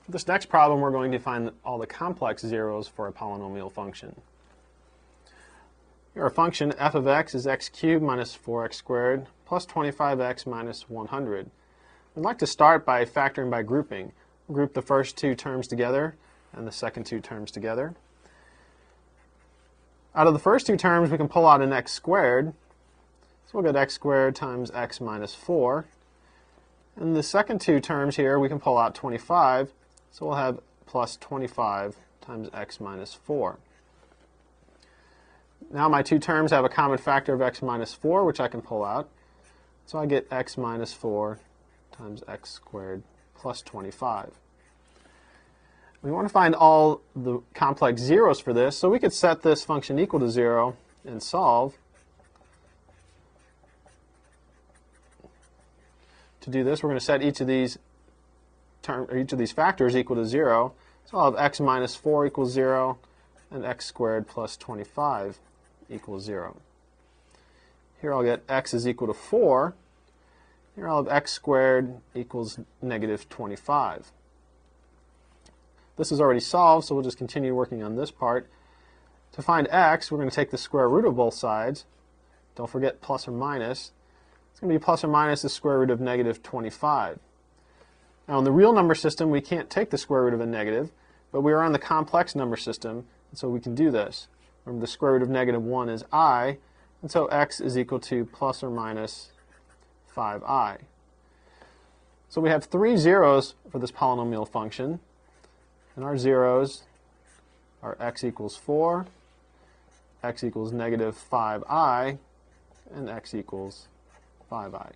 For this next problem, we're going to find all the complex zeros for a polynomial function. Here, our function f of x is x cubed minus 4x squared plus 25x minus 100. We'd like to start by factoring by grouping. We'll group the first two terms together and the second two terms together. Out of the first two terms, we can pull out an x squared. So we'll get x squared times x minus 4. And the second two terms here, we can pull out 25. So we'll have plus 25 times x minus 4. Now my two terms have a common factor of x minus 4, which I can pull out. So I get x minus 4 times x squared plus 25. We want to find all the complex zeros for this, so we could set this function equal to 0 and solve. To do this, we're going to set each of these factors equal to 0. So I'll have x minus 4 equals 0 and x squared plus 25 equals 0. Here I'll get x is equal to 4. Here I'll have x squared equals negative 25. This is already solved, so we'll just continue working on this part. To find x, we're going to take the square root of both sides. Don't forget plus or minus. It's going to be plus or minus the square root of negative 25. Now in the real number system, we can't take the square root of a negative, but we are on the complex number system, and so we can do this. Remember, the square root of negative 1 is I, and so x is equal to plus or minus 5i. So we have three zeros for this polynomial function, and our zeros are x equals 4, x equals negative 5i, and x equals 5i.